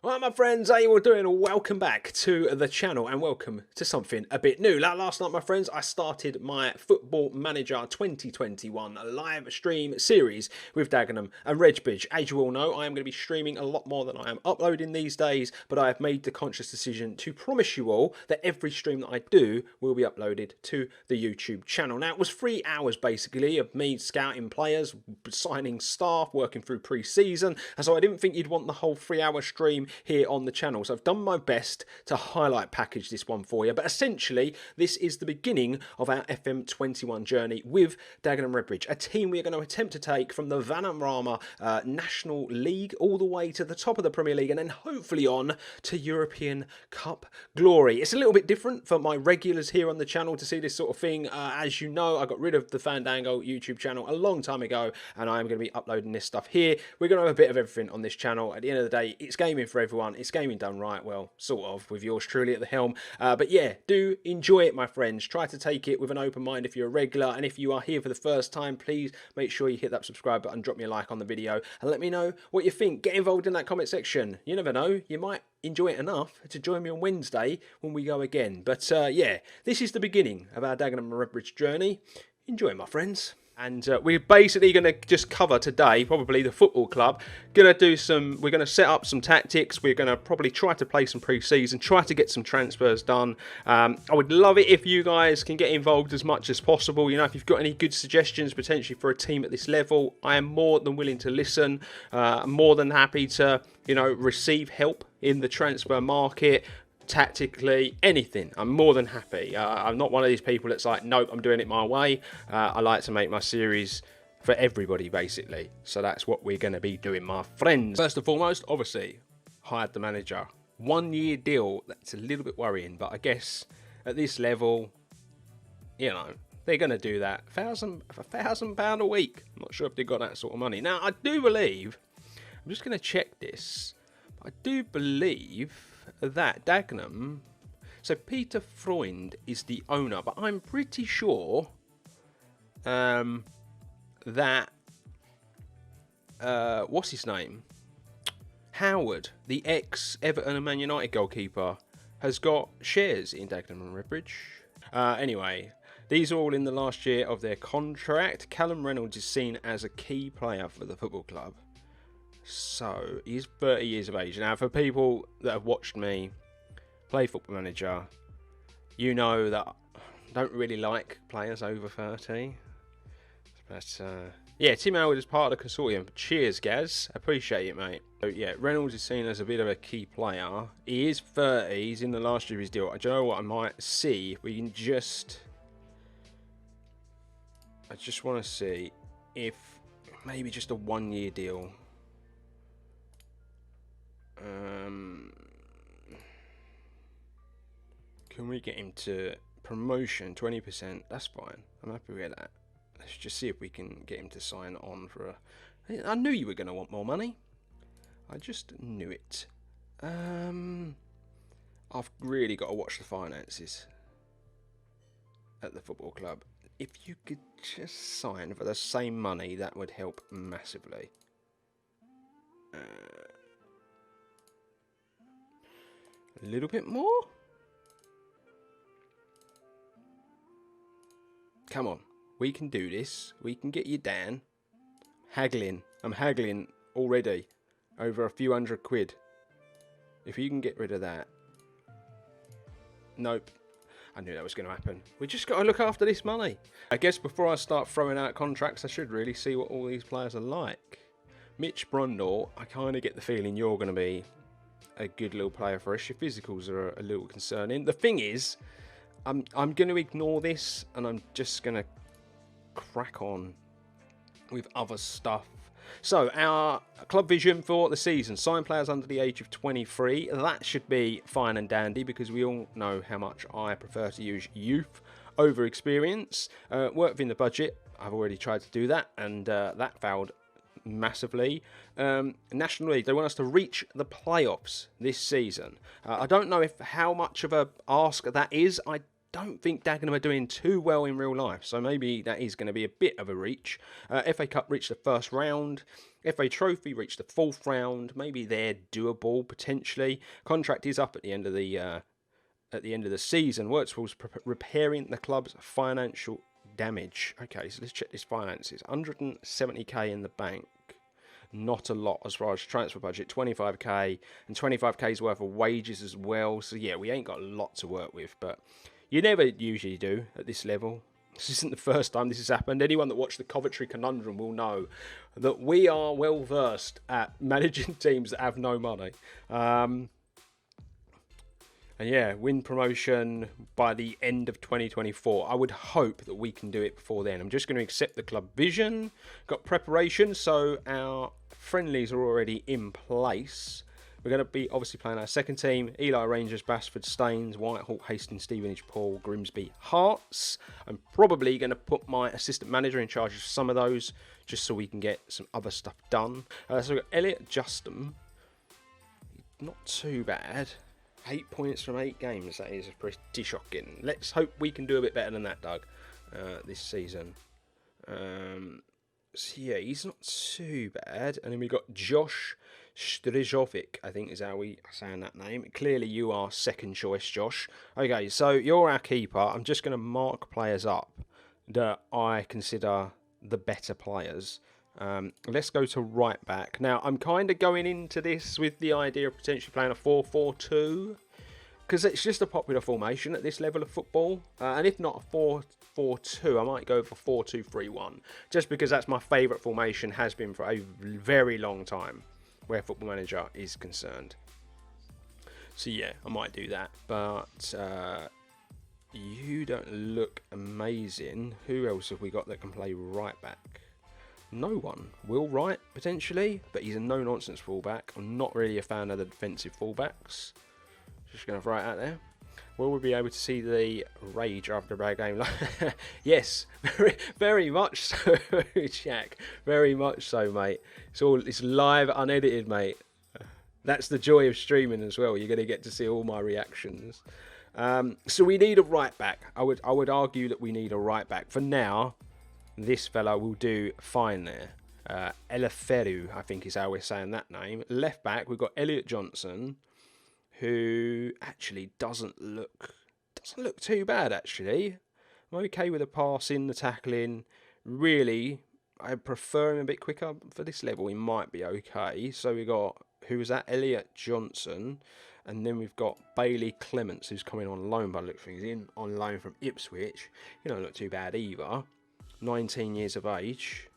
Alright my friends, how you all doing? Welcome back to the channel and welcome to something a bit new. Last night my friends, I started my Football Manager 2021 live stream series with Dagenham and Redbridge. As you all know, I am going to be streaming a lot more than I am uploading these days, but I have made the conscious decision to promise you all that every stream that I do will be uploaded to the YouTube channel. Now it was 3 hours basically of me scouting players, signing staff, working through pre-season, and so I didn't think you'd want the whole 3-hour stream here on the channel, so I've done my best to highlight package this one for you. But essentially this is the beginning of our FM21 journey with Dagenham Redbridge, a team we are going to attempt to take from the Vanarama National League all the way to the top of the Premier League and then hopefully on to European Cup glory. It's a little bit different for my regulars here on the channel to see this sort of thing. As you know, I got rid of the Fandango YouTube channel a long time ago and I am going to be uploading this stuff here. We're going to have a bit of everything on this channel. At the end of the day, it's gaming for everyone. It's gaming done right, well, sort of, with yours truly at the helm. But yeah, do enjoy it, my friends. Try to take it with an open mind if you're a regular, and if you are here for the first time, please make sure you hit that subscribe button, drop me a like on the video, and let me know what you think. Get involved in that comment section. You never know, you might enjoy it enough to join me on Wednesday when we go again. But yeah, this is the beginning of our Dagenham and Redbridge journey. Enjoy it, my friends. And we're basically going to just cover today, probably the football club. We're going to set up some tactics. We're going to probably try to play some pre-season, try to get some transfers done. I would love it if you guys can get involved as much as possible. You know, if you've got any good suggestions potentially for a team at this level, I am more than willing to listen. More than happy to, you know, receive help in the transfer market. Tactically, anything, I'm more than happy. I'm not one of these people that's like, nope, I'm doing it my way. I like to make my series for everybody basically, so that's what we're going to be doing, my friends. First and foremost, obviously hired the manager, 1 year deal. That's a little bit worrying, but I guess at this level, you know, they're going to do that. £1,000 a week. I'm not sure if they've got that sort of money. Now I do believe, I'm just going to check this, I do believe that Dagenham, so Peter Freund is the owner, but I'm pretty sure that what's his name, Howard, the ex-Everton and Man United goalkeeper, has got shares in Dagenham and Redbridge. Anyway, these are all in the last year of their contract. Callum Reynolds is seen as a key player for the football club. So he's 30 years of age. Now, for people that have watched me play Football Manager, you know that I don't really like players over 30. But yeah, Tim Howard is part of the consortium. Cheers, Gaz. Appreciate it, mate. So yeah, Reynolds is seen as a bit of a key player. He is 30. He's in the last year of his deal. Do you know what I might see? If we can just, I just want to see if maybe just a 1 year deal. Can we get him to promotion 20%? That's fine. I'm happy with that. Let's just see if we can get him to sign on for a... I knew you were going to want more money. I just knew it. I've really got to watch the finances at the football club. If you could just sign for the same money, that would help massively. A little bit more? Come on, we can do this. We can get you down. Haggling. I'm haggling already over a few £100. If you can get rid of that. Nope. I knew that was going to happen. We just got to look after this money. I guess before I start throwing out contracts, I should really see what all these players are like. Mitch Brundle, I kind of get the feeling you're going to be a good little player for us. Your physicals are a little concerning. The thing is, I'm going to ignore this and I'm just going to crack on with other stuff. So our club vision for the season: sign players under the age of 23. That should be fine and dandy because we all know how much I prefer to use youth over experience. Work within the budget. I've already tried to do that and that failed massively. National League, they want us to reach the playoffs this season. I don't know how much of a ask that is. I don't think Dagenham are doing too well in real life, so maybe that is going to be a bit of a reach. FA Cup reached the first round. FA Trophy reached the fourth round. Maybe they're doable potentially. Contract is up at the end of the season. Works towards repairing the club's financial damage. Okay, so let's check this finances. 170k in the bank. Not a lot as far as transfer budget. 25k and 25k's worth of wages as well. So yeah, we ain't got a lot to work with, but you never usually do at this level. This isn't the first time this has happened. Anyone that watched the Coventry Conundrum will know that we are well versed at managing teams that have no money. And yeah, win promotion by the end of 2024. I would hope that we can do it before then. I'm just going to accept the club vision. Got preparation, so our friendlies are already in place. We're going to be obviously playing our second team. Ely Rangers, Basford, Staines, Whitehall, Hastings, Stevenage, Paul, Grimsby, Hearts. I'm probably going to put my assistant manager in charge of some of those, just so we can get some other stuff done. So we've got Elliot Justin. Not too bad. 8 points from 8 games. That is pretty shocking. Let's hope we can do a bit better than that, Doug, this season. So yeah, he's not too bad. And then we got Josh Strijovic, I think is how we are saying that name. Clearly you are second choice, Josh. Okay, so you're our keeper. I'm just going to mark players up that I consider the better players. Let's go to right back. Now, I'm kind of going into this with the idea of potentially playing a 4-4-2, because it's just a popular formation at this level of football. And if not a 4-4-2, I might go for 4-2-3-1, just because that's my favourite formation, has been for a very long time, where Football Manager is concerned. So yeah, I might do that. But you don't look amazing. Who else have we got that can play right back? No one. Will Wright, potentially, but he's a no-nonsense fullback. I'm not really a fan of the defensive fullbacks. Just going to throw it out there. Will we be able to see the rage after a bad game? Yes, very much so, Jack. Very much so, mate. It's live, unedited, mate. That's the joy of streaming as well. You're going to get to see all my reactions. So we need a right back. I would argue that we need a right back. For now, this fella will do fine there. Eleferu, I think is how we're saying that name. Left back, we've got Elliot Johnson, who actually doesn't look too bad, actually. I'm okay with the passing, the tackling. Really, I prefer him a bit quicker. For this level, he might be okay. So we got, who was that? Elliot Johnson. And then we've got Bailey Clements, who's coming on loan by the looks of things. He's in on loan from Ipswich. He don't look too bad either. 19 years of age.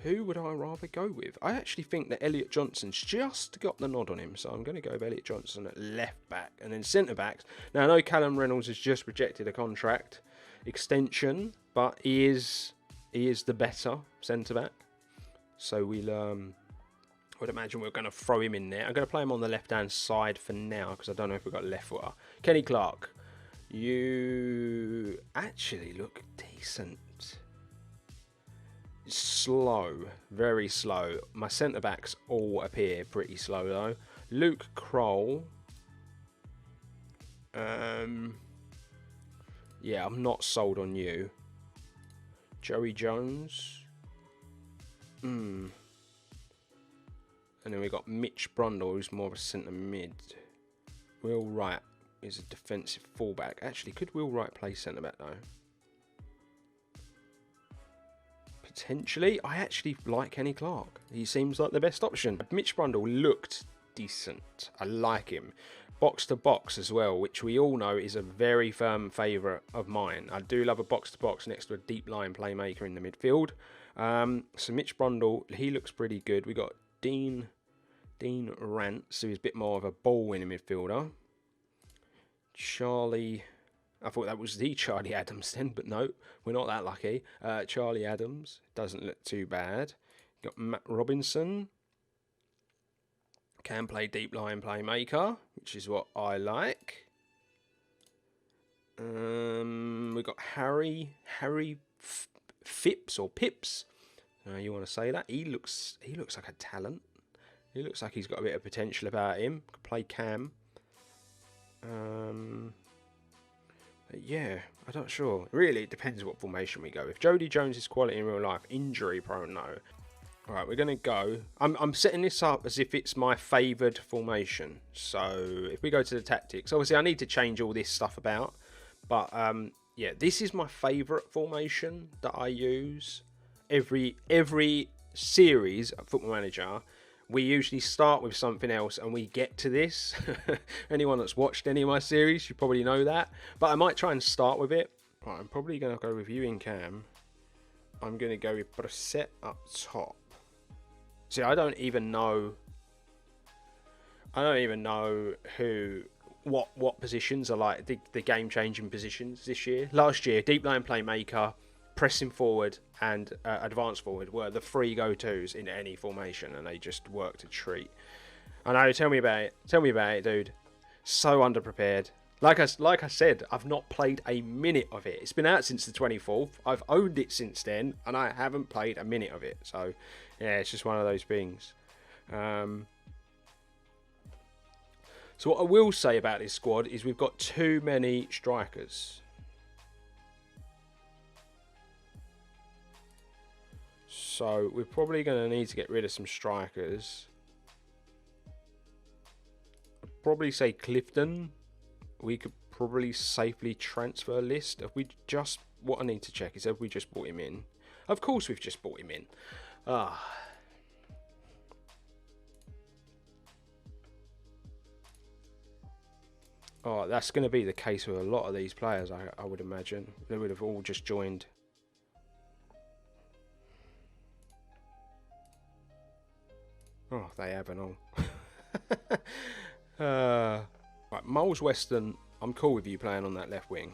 Who would I rather go with? I actually think that Elliot Johnson's just got the nod on him, so I'm going to go with Elliot Johnson at left back. And then centre backs. Now, I know Callum Reynolds has just rejected a contract extension, but he is the better centre back. So we'll, I would imagine we're going to throw him in there. I'm going to play him on the left-hand side for now, because I don't know if we've got left footer. Kenny Clark, you actually look decent. Slow, very slow. My centre backs all appear pretty slow though. Luke Kroll. Yeah, I'm not sold on you. Joey Jones. And then we got Mitch Brundle, who's more of a centre mid. Will Wright is a defensive fullback. Actually, could Will Wright play centre back though? Potentially. I actually like Kenny Clark. He seems like the best option. Mitch Brundle looked decent. I like him. Box to box as well, which we all know is a very firm favourite of mine. I do love a box to box next to a deep line playmaker in the midfield. So Mitch Brundle, he looks pretty good. We got Dean Rance, who's a bit more of a ball-winning midfielder. Charlie, I thought that was the Charlie Adams then, but no, we're not that lucky. Charlie Adams doesn't look too bad. Got Matt Robinson, can play deep line playmaker, which is what I like. We've got Harry Phipps or Pips. You want to say that? He looks like a talent. He looks like he's got a bit of potential about him. Could play Cam. Yeah, I'm not sure. Really, it depends what formation we go with. Jody Jones is quality in real life. Injury prone, though. Alright, we're going to go. I'm setting this up as if it's my favoured formation. So, if we go to the tactics, obviously I need to change all this stuff about. But, yeah, this is my favourite formation that I use. Every series of Football Manager, we usually start with something else and we get to this. Anyone that's watched any of my series, you probably know that. But I might try and start with it. Right, I'm probably going to go with you in Cam. I'm going to go with Brissett up top. See, I don't even know what positions are like the game-changing positions this year. Last year, deep line playmaker, pressing forward, and advance forward were the three go-tos in any formation, and they just worked a treat. I know. Tell me about it. Tell me about it, dude. So underprepared. Like I said, I've not played a minute of it. It's been out since the 24th. I've owned it since then, and I haven't played a minute of it. So, yeah, it's just one of those things. So what I will say about this squad is we've got too many strikers. So we're probably going to need to get rid of some strikers. I'd probably say Clifton. We could probably safely transfer list. If we just, what I need to check is have we just bought him in? Of course we've just bought him in. Oh, that's going to be the case with a lot of these players, I would imagine. They would have all just joined. Oh, they haven't all. Right, Moles Weston, I'm cool with you playing on that left wing.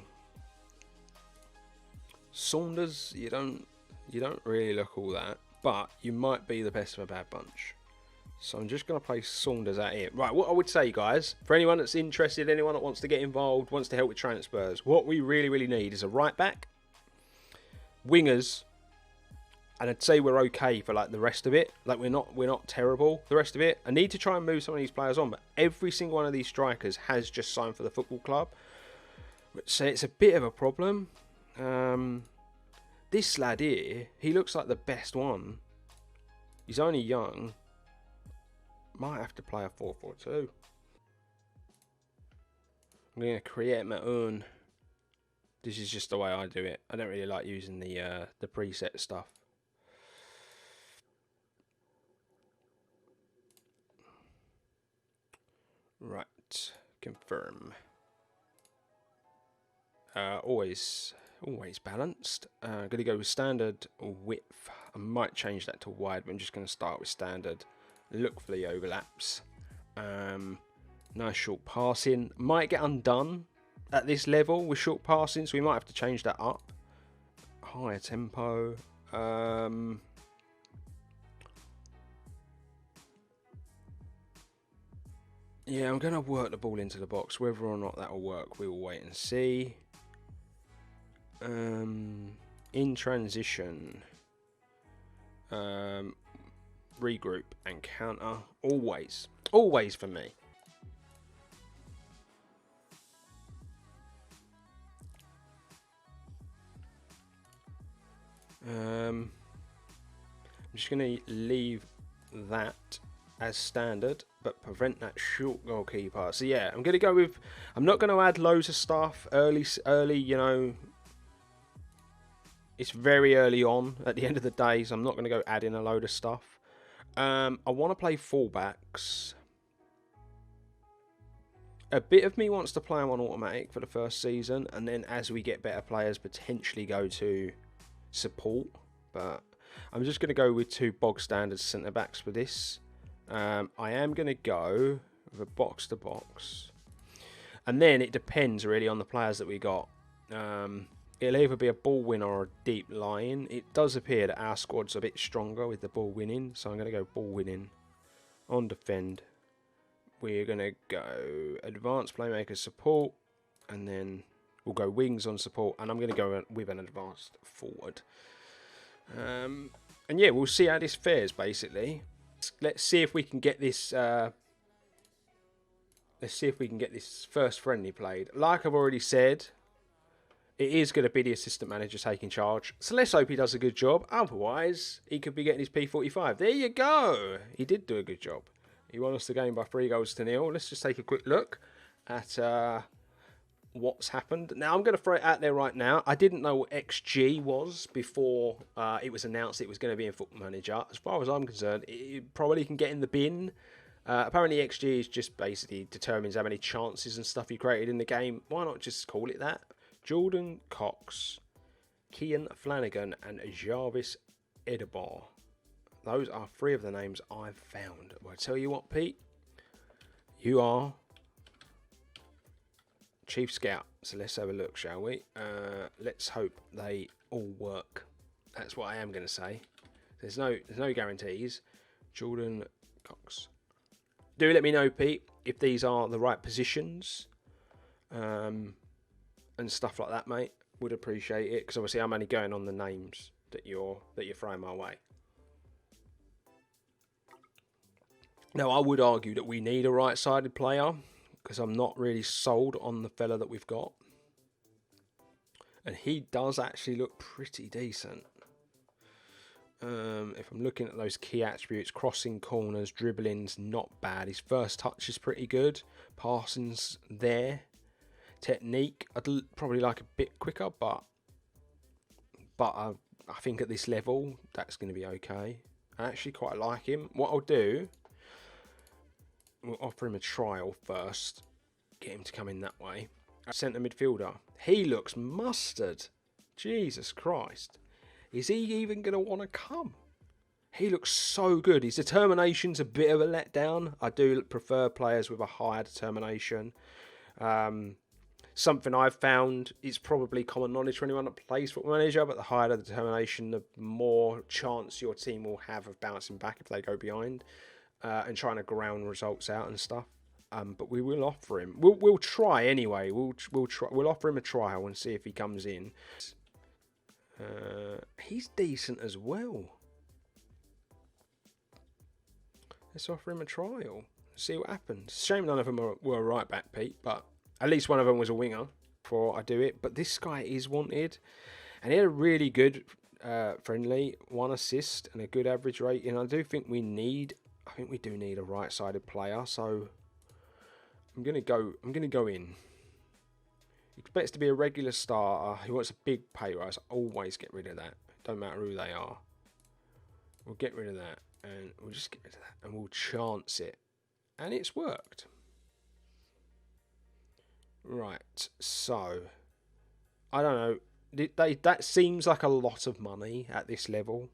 Saunders, you don't really look all that, but you might be the best of a bad bunch. So I'm just going to place Saunders out here. Right, what I would say, guys, for anyone that's interested, anyone that wants to get involved, wants to help with transfers, what we really need is a right back, wingers, and I'd say we're okay for like the rest of it. Like we're not terrible. The rest of it, I need to try and move some of these players on, but every single one of these strikers has just signed for the football club, so it's a bit of a problem. This lad here, he looks like the best one. He's only young. Might have to play a 4-4-2. I'm going to create my own. This is just the way I do it. I don't really like using the preset stuff. Right, confirm. Always balanced. Going to go with standard width. I might change that to wide, but I'm just going to start with standard. Look for the overlaps. Nice short passing. Might get undone at this level with short passing, so we might have to change that up. Higher tempo. Yeah, I'm going to work the ball into the box. Whether or not that will work, we will wait and see. In transition. Regroup and counter. Always for me. I'm just going to leave that as standard, but prevent that short goalkeeper. So yeah, I'm going to go with, I'm not going to add loads of stuff early, you know. It's very early on at the end of the day, so I'm not going to go add in a load of stuff. I want to play fullbacks. A bit of me wants to play them on automatic for the first season, and then as we get better players, potentially go to support. But I'm just going to go with two bog standard centre backs for this. I am going to go with a box to box, and then it depends really on the players that we got. It'll either be a ball winner or a deep line. It does appear that our squad's a bit stronger with the ball winning, so I'm going to go ball winning. On defend, we're going to go advanced playmaker support, and then we'll go wings on support, and I'm going to go with an advanced forward. And yeah, we'll see how this fares basically. Let's see if we can get this. Let's see if we can get this first friendly played. Like I've already said, it is going to be the assistant manager taking charge. So let's hope he does a good job. Otherwise, he could be getting his P45. There you go. He did do a good job. He won us the game by 3-0. Let's just take a quick look at what's happened. Now, I'm going to throw it out there right now. I didn't know what XG was before it was announced it was going to be in Football Manager. As far as I'm concerned, it probably can get in the bin. Apparently, XG is just basically determines how many chances and stuff you created in the game. Why not just call it that? Jordan Cox, Kian Flanagan, and Jarvis Edibor. Those are 3 of the names I've found. Well, I tell you what, Pete, you are Chief Scout. So let's have a look, shall we? Let's hope they all work. That's what I am going to say. There's no guarantees. Jordan Cox. Do let me know, Pete, if these are the right positions. And stuff like that, mate. Would appreciate it, because obviously I'm only going on the names that you're throwing my way. Now, I would argue that we need a right-sided player, because I'm not really sold on the fella that we've got, and he does actually look pretty decent. If I'm looking at those key attributes, crossing corners, dribbling's not bad. His first touch is pretty good. Passing's there. Technique, I'd probably like a bit quicker, but I think at this level, that's going to be okay. I actually quite like him. What I'll do, we'll offer him a trial first, get him to come in that way. Centre midfielder, he looks mustard. Jesus Christ. Is he even going to want to come? He looks so good. His determination's a bit of a letdown. I do prefer players with a higher determination. Something I've found is probably common knowledge for anyone that plays Football Manager, but the higher the determination, the more chance your team will have of bouncing back if they go behind and trying to ground results out and stuff. But we will offer him. We'll try anyway. We'll try. We'll offer him a trial and see if he comes in. He's decent as well. Let's offer him a trial. See what happens. Shame none of them were right back, Pete, but at least one of them was a winger before I do it. But this guy is wanted. And he had a really good friendly, 1 assist and a good average rating. I do think we do need a right-sided player. So I'm gonna go in. He expects to be a regular starter. He wants a big pay rise. Always get rid of that. Don't matter who they are. We'll get rid of that. And we'll just get rid of that. And we'll chance it. And it's worked. Right, so I don't know. That seems like a lot of money at this level,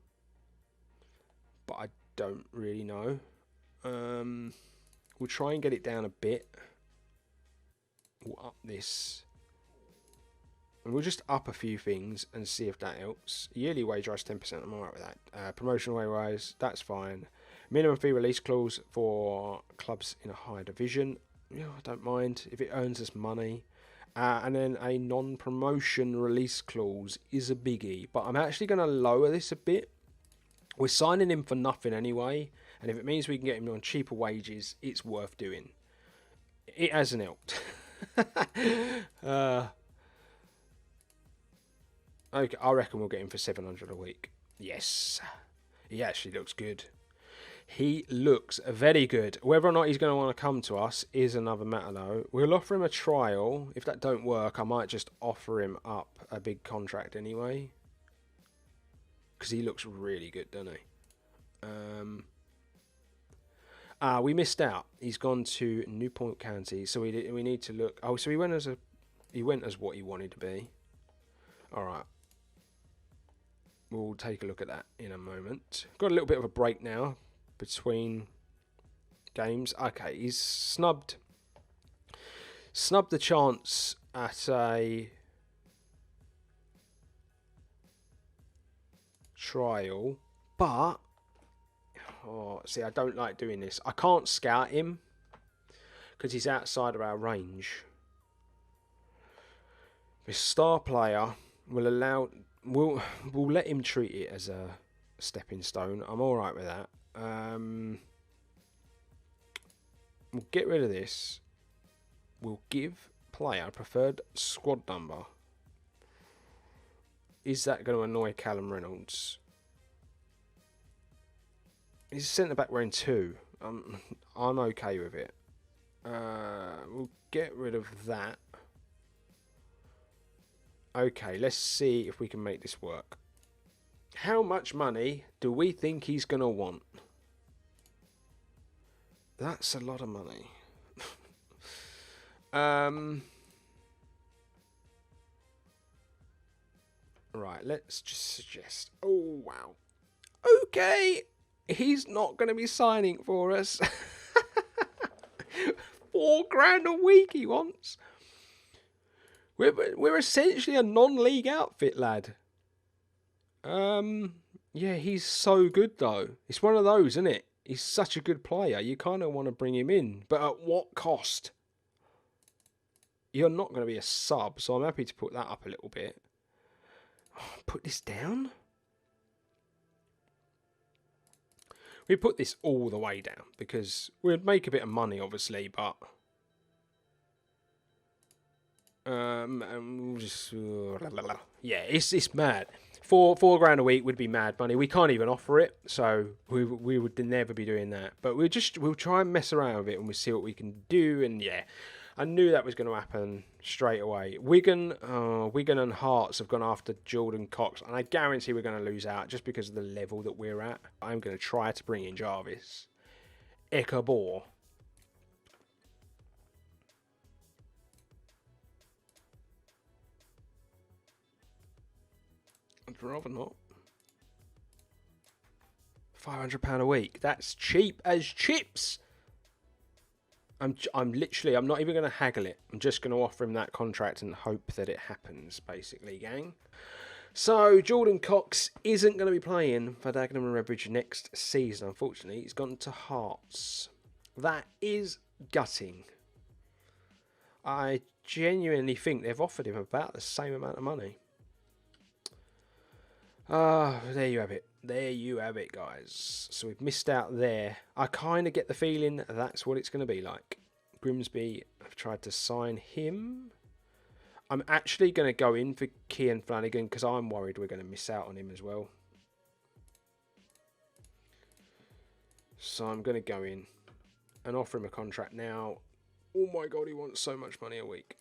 but I don't really know. We'll try and get it down a bit. We'll up this, and we'll just up a few things and see if that helps. Yearly wage rise 10%. I'm alright with that. Promotional wage rise, that's fine. Minimum fee release clause for clubs in a higher division. Yeah, I don't mind if it earns us money. And then a non-promotion release clause is a biggie. But I'm actually going to lower this a bit. We're signing him for nothing anyway. And if it means we can get him on cheaper wages, it's worth doing. It hasn't helped. Okay, I reckon we'll get him for 700 a week. Yes. He actually looks good. He looks very good. Whether or not he's going to want to come to us is another matter, though. We'll offer him a trial. If that don't work, I might just offer him up a big contract anyway. Because he looks really good, doesn't he? We missed out. He's gone to Newport County, so we need to look. Oh, so he went as what he wanted to be. All right. We'll take a look at that in a moment. Got a little bit of a break now between games. Okay, he's snubbed the chance at a trial, but see, I don't like doing this. I can't scout him because he's outside of our range. This star player will we'll let him treat it as a stepping stone. I'm all right with that. We'll get rid of this. We'll give player preferred squad number. Is that going to annoy Callum Reynolds? He's a centre-back wearing 2. I'm okay with it. We'll get rid of that. Okay, let's see if we can make this work. How much money do we think he's going to want? That's a lot of money. Right, let's just suggest. Oh, wow. Okay, he's not going to be signing for us. £4,000 a week he wants. We're essentially a non-league outfit, lad. Yeah, he's so good though. It's one of those, isn't it? He's such a good player. You kind of want to bring him in, but at what cost? You're not going to be a sub, so I'm happy to put that up a little bit. Put this down. We put this all the way down because we'd make a bit of money, obviously, but and we'll just yeah, it's mad. £4,000 a week would be mad money. We can't even offer it, so we would never be doing that. But we'll try and mess around with it and we'll see what we can do. And yeah, I knew that was going to happen straight away. Wigan and Hearts have gone after Jordan Cox, and I guarantee we're going to lose out just because of the level that we're at. I'm going to try to bring in Jarvis. Ekabor. I'd rather not. £500 a week. That's cheap as chips. I'm not even going to haggle it. I'm just going to offer him that contract and hope that it happens, basically, gang. So, Jordan Cox isn't going to be playing for Dagenham and Redbridge next season, unfortunately. He's gone to Hearts. That is gutting. I genuinely think they've offered him about the same amount of money. There you have it. There you have it, guys. So we've missed out there. I kind of get the feeling that's what it's going to be like. Grimsby have tried to sign him. I'm actually going to go in for Kian Flanagan because I'm worried we're going to miss out on him as well. So I'm going to go in and offer him a contract now. Oh my God, he wants so much money a week.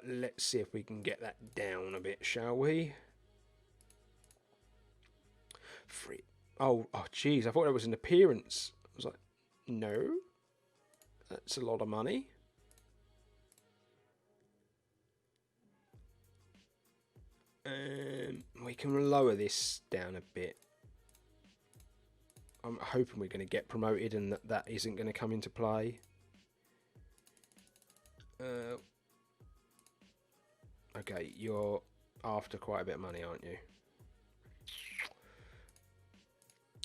Let's see if we can get that down a bit, shall we? Free. Oh, jeez. I thought that was an appearance. I was like, no. That's a lot of money. We can lower this down a bit. I'm hoping we're going to get promoted and that isn't going to come into play. Okay, you're after quite a bit of money, aren't you?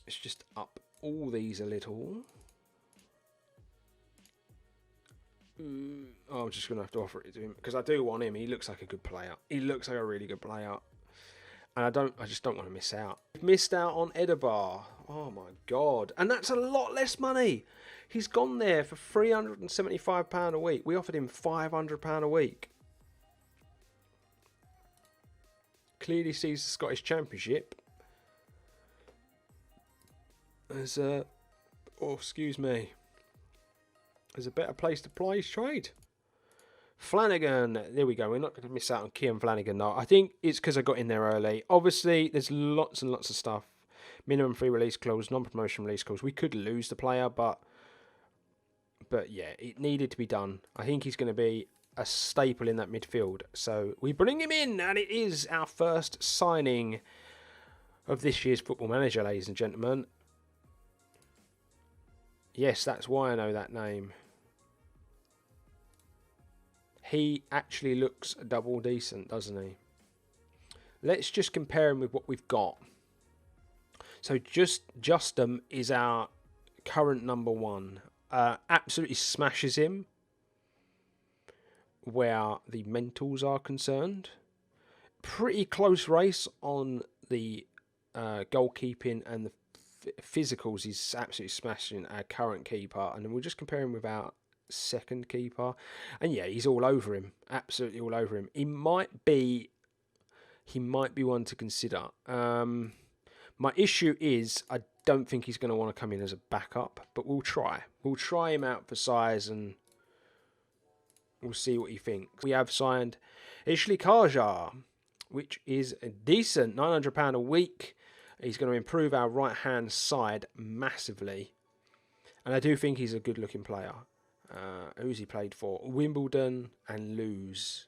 Let's just up all these a little. I'm just going to have to offer it to him because I do want him. He looks like a good player. He looks like a really good player. And I just don't want to miss out. Missed out on Edabar. Oh my God. And that's a lot less money. He's gone there for £375 a week. We offered him £500 a week. Clearly sees the Scottish Championship as a, excuse me, as a better place to play his trade. Flanagan, there we go. We're not going to miss out on Kian Flanagan though. I think it's because I got in there early. Obviously, there's lots and lots of stuff. Minimum free release clause, non-promotion release clause. We could lose the player, but yeah, it needed to be done. I think he's going to be a staple in that midfield. So we bring him in, and it is our first signing of this year's Football Manager, ladies and gentlemen. Yes, that's why I know that name. He actually looks double decent, doesn't he? Let's just compare him with what we've got. So Justum is our current number one. Absolutely smashes him where the mentals are concerned. Pretty close race on the goalkeeping and the physicals. He's absolutely smashing our current keeper. And then we'll just compare him with our second keeper. And yeah, he's all over him. Absolutely all over him. He might be he might be one to consider. My issue is I don't think he's going to want to come in as a backup, but we'll try. We'll try him out for size and we'll see what he thinks. We have signed Ishley Karjar, which is decent, £900 a week. He's going to improve our right-hand side massively. And I do think he's a good-looking player. Who's he played for? Wimbledon and Lewes.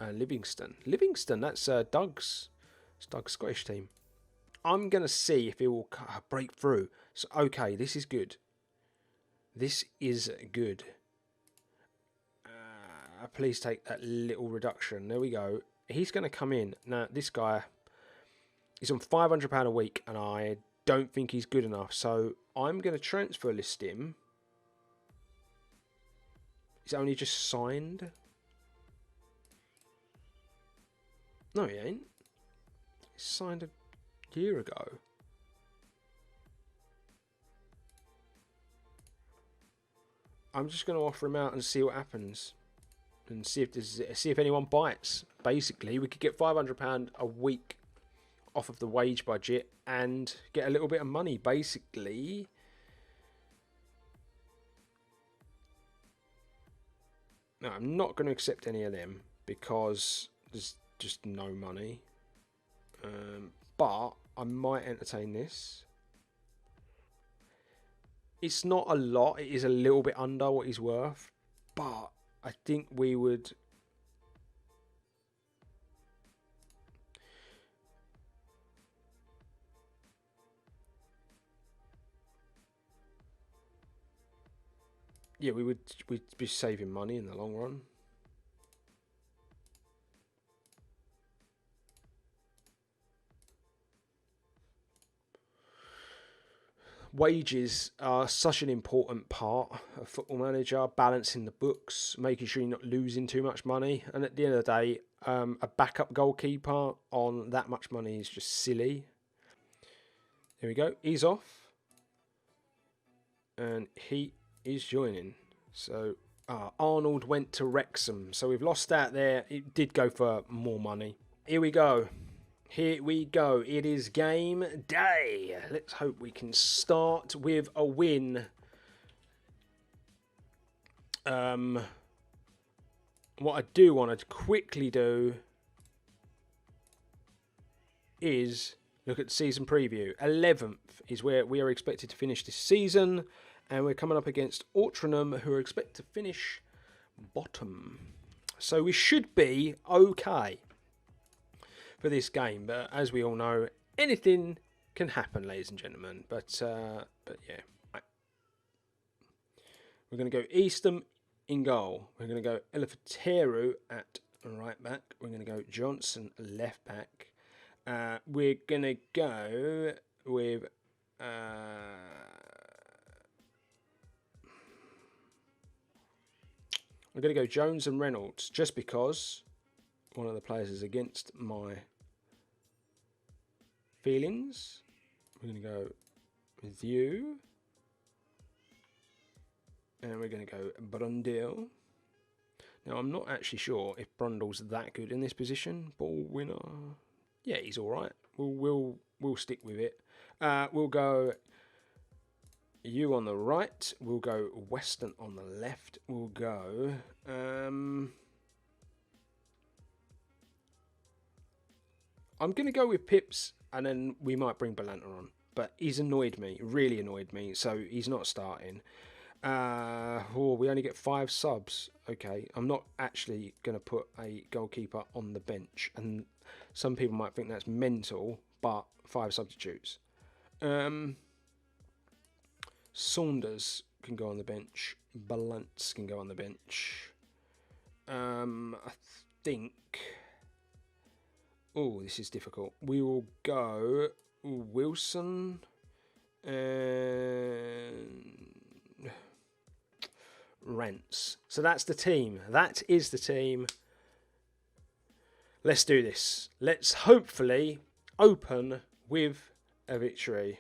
Livingston. Livingston, that's Doug's Scottish team. I'm going to see if he will break through. So, okay, this is good. This is good. Please take that little reduction. There we go. He's going to come in. Now, this guy is on £500 a week, and I don't think he's good enough. So, I'm going to transfer list him. He's only just signed. No, he ain't. He signed a year ago. I'm just going to offer him out and see what happens. And see if anyone bites. Basically, we could get £500 a week off of the wage budget and get a little bit of money. Basically, no, I'm not going to accept any of them because there's just no money. But I might entertain this. It's not a lot. It is a little bit under what he's worth, but I think we would. Yeah, we'd be saving money in the long run. Wages are such an important part of Football Manager, balancing the books, making sure you're not losing too much money. And at the end of the day, a backup goalkeeper on that much money is just silly. There we go. He's off. And he is joining. So Arnold went to Wrexham. So we've lost out there. It did go for more money. Here we go. Here we go. It is game day. Let's hope we can start with a win. What I do want to quickly do is look at the season preview. 11th is where we are expected to finish this season. And we're coming up against Altrincham, who are expected to finish bottom. So we should be okay for this game, but as we all know, anything can happen, ladies and gentlemen. But yeah, right. We're going to go Eastham in goal. We're going to go Elifateru at right back. We're going to go Johnson left back. We're going to go with we're going to go Jones and Reynolds, just because one of the players is against my feelings. We're going to go with you. And we're going to go Brundle. Now, I'm not actually sure if Brundle's that good in this position. Ball winner. Yeah, he's all right. We'll stick with it. We'll go you on the right. We'll go Weston on the left. We'll go I'm going to go with Pips, and then we might bring Balanta on. But he's annoyed me, really annoyed me, so he's not starting. We only get 5 subs. Okay, I'm not actually going to put a goalkeeper on the bench. And some people might think that's mental, but 5 substitutes. Saunders can go on the bench. Balance can go on the bench. I think... Oh, this is difficult. We will go Wilson and Rents. So that's the team. That is the team. Let's do this. Let's hopefully open with a victory.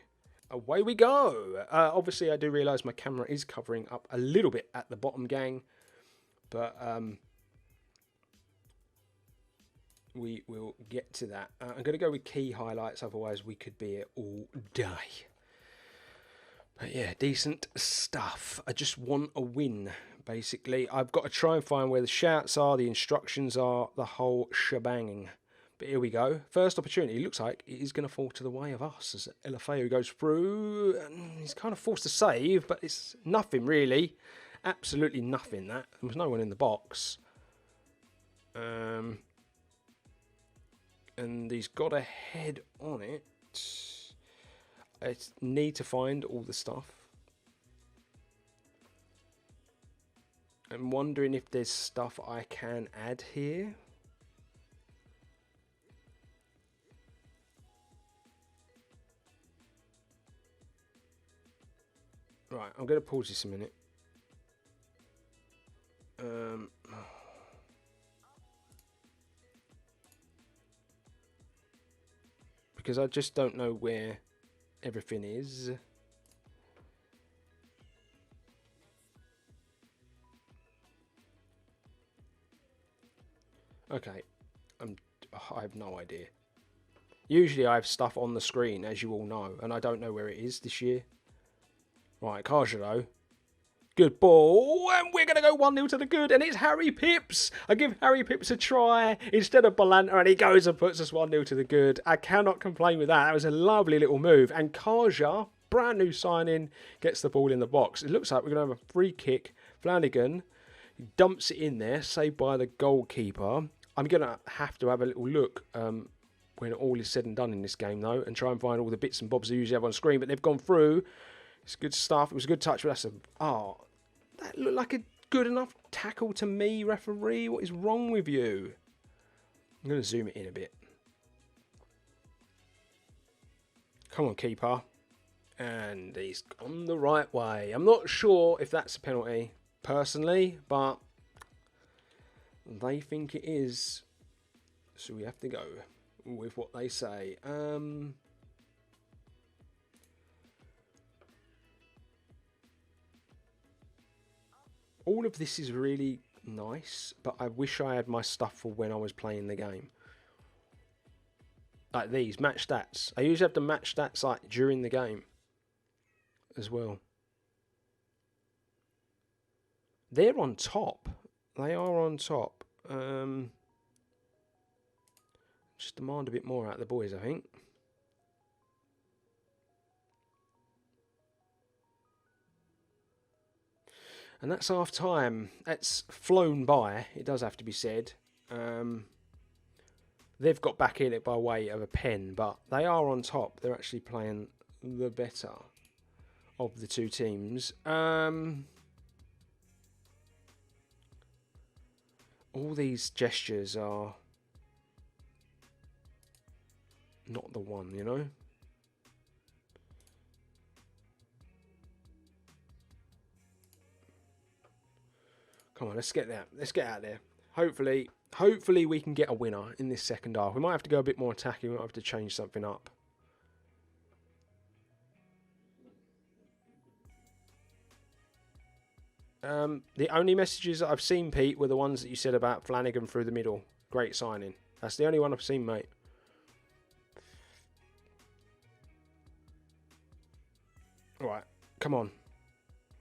Away we go. Obviously, I do realise my camera is covering up a little bit at the bottom, gang. But we will get to that. I'm going to go with key highlights, otherwise we could be here all day. But yeah, decent stuff. I just want a win, basically. I've got to try and find where the shouts are, the instructions are, the whole shebanging. But here we go. First opportunity. Looks like it is going to fall to the way of us as Elefeu goes through. And he's kind of forced to save, but it's nothing really. Absolutely nothing, that. There's no one in the box. And he's got a head on it. I need to find all the stuff. I'm wondering if there's stuff I can add here. Right, I'm going to pause this a minute. Because I just don't know where everything is. Okay, I have no idea. Usually I have stuff on the screen, as you all know, and I don't know where it is this year. Right, Kaja though. Good ball, and we're going to go 1-0 to the good, and it's Harry Pips. I give Harry Pips a try instead of Balanta, and he goes and puts us 1-0 to the good. I cannot complain with that. That was a lovely little move. And Kaja, brand new signing, gets the ball in the box. It looks like we're going to have a free kick. Flanagan dumps it in there, saved by the goalkeeper. I'm going to have a little look when all is said and done in this game, though, and try and find all the bits and bobs they usually have on screen, but they've gone through. It's good stuff. It was a good touch, but that's a... Oh, that looked like a good enough tackle to me, referee. What is wrong with you? I'm going to zoom it in a bit. Come on, keeper. And he's gone the right way. I'm not sure if that's a penalty, personally, but they think it is. So we have to go with what they say. All of this is really nice, but I wish I had my stuff for when I was playing the game. Like these, match stats. I usually have the match stats like during the game as well. They're on top. They are on top. Just demand a bit more out of the boys, I think. And that's half time. That's flown by, it does have to be said. They've got back in it by way of a pen, but they are on top. They're actually playing the better of the two teams. All these gestures are not the one, you know? Come on, let's get that. Let's get out there. Hopefully we can get a winner in this second half. We might have to go a bit more attacking. We might have to change something up. The only messages that I've seen, Pete, were the ones that you said about Flanagan through the middle. Great signing. That's the only one I've seen, mate. All right, come on.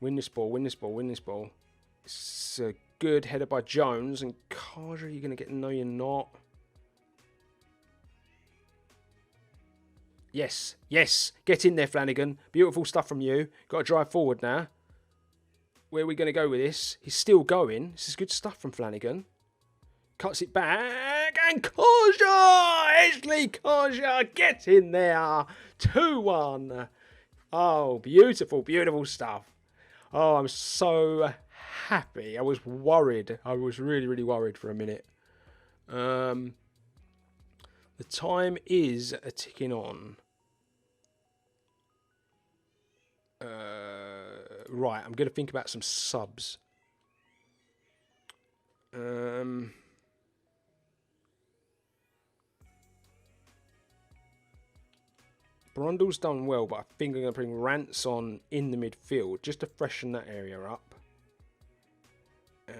Win this ball, win this ball, win this ball. It's a good header by Jones. And Kaja, you're going to get... No, you're not. Yes, yes. Get in there, Flanagan. Beautiful stuff from you. Got to drive forward now. Where are we going to go with this? He's still going. This is good stuff from Flanagan. Cuts it back. And Kaja! Ashley Kaja, get in there. 2-1. Oh, beautiful, beautiful stuff. Oh, I'm so happy. I was worried. I was really, really worried for a minute. The time is ticking on. Right, I'm going to think about some subs. Brundle's done well, but I think I'm going to bring Rance on in the midfield just to freshen that area up. And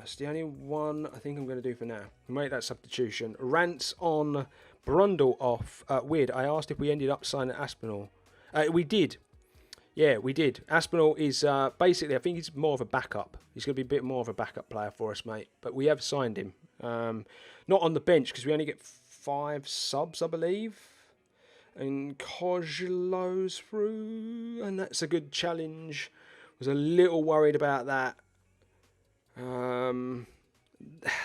It's the only one I think I'm going to do for now. Make that substitution. Rants on, Brundle off. Weird, I asked if we ended up signing Aspinall. We did. Yeah, we did. Aspinall is basically, I think he's more of a backup. He's going to be a bit more of a backup player for us, mate. But we have signed him. Not on the bench, because we only get 5 subs, I believe. And Kojlo's through, and that's a good challenge. Was a little worried about that.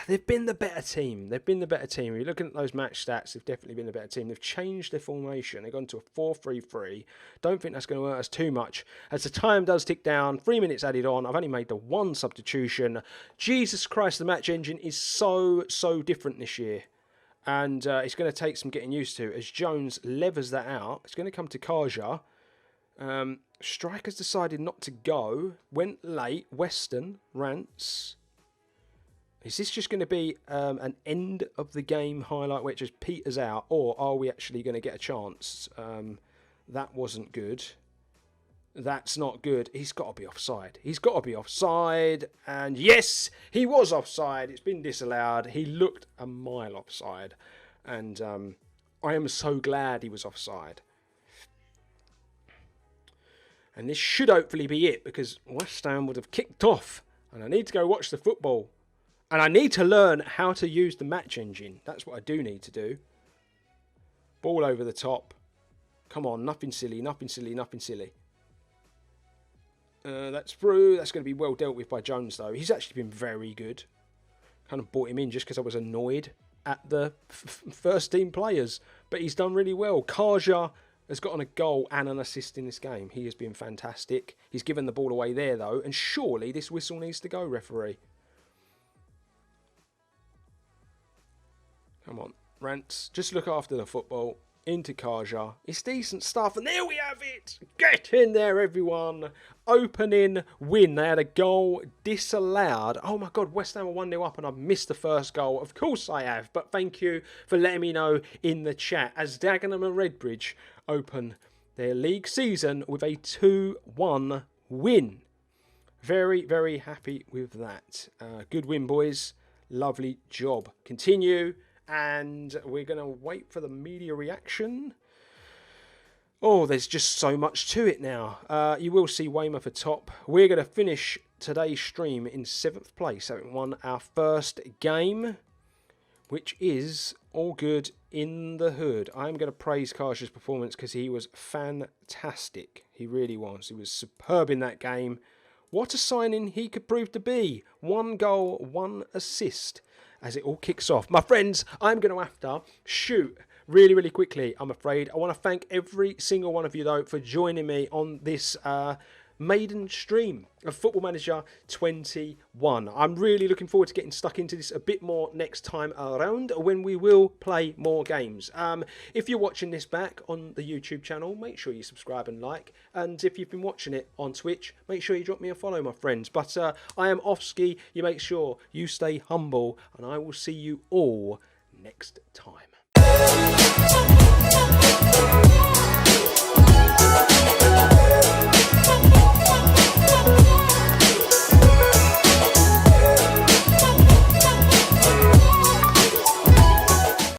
They've been the better team. If you're looking at those match stats, they've definitely been the better team. They've changed their formation. They've gone to a 4-3-3. Don't think that's going to hurt us too much. As the time does tick down, 3 minutes added on. I've only made the 1 substitution. Jesus Christ, the match engine is so different this year. And it's going to take some getting used to. As Jones levers that out, it's going to come to Kaja. Strikers decided not to go. Went late. Weston, Rants. Is this just going to be an end of the game highlight where it just peters out? Or are we actually going to get a chance? That wasn't good. That's not good. He's got to be offside. And yes, he was offside. It's been disallowed. He looked a mile offside. And I am so glad he was offside. And this should hopefully be it, because West Ham would have kicked off. And I need to go watch the football. And I need to learn how to use the match engine. That's what I do need to do. Ball over the top. Come on, nothing silly. That's through. That's going to be well dealt with by Jones, though. He's actually been very good. Kind of brought him in just because I was annoyed at the first team players. But he's done really well. Kaja has gotten a goal and an assist in this game. He has been fantastic. He's given the ball away there, though. And surely this whistle needs to go, referee. Come on, Rants. Just look after the football. Into Kaja. It's decent stuff. And there we have it. Get in there, everyone. Opening win. They had a goal disallowed. Oh my God, West Ham are 1-0 up and I've missed the first goal. Of course I have. But thank you for letting me know in the chat. As Dagenham and Redbridge open their league season with a 2-1 win. Very, very happy with that. Good win, boys. Lovely job. Continue. And we're going to wait for the media reaction. Oh, there's just so much to it now. You will see Weymouth at top. We're going to finish today's stream in 7th place, having won our first game, which is all good in the hood. I'm going to praise Kaja's performance because he was fantastic. He really was. He was superb in that game. What a signing he could prove to be. 1 goal, 1 assist. As it all kicks off. My friends, I'm going to have to shoot really, really quickly, I'm afraid. I want to thank every single one of you, though, for joining me on this maiden stream of Football Manager 21. I'm really looking forward to getting stuck into this a bit more next time around when we will play more games. If you're watching this back on the YouTube channel, make sure you subscribe and like. And if you've been watching it on Twitch, make sure you drop me a follow, my friends. But I am Offski. You make sure you stay humble, and I will see you all next time.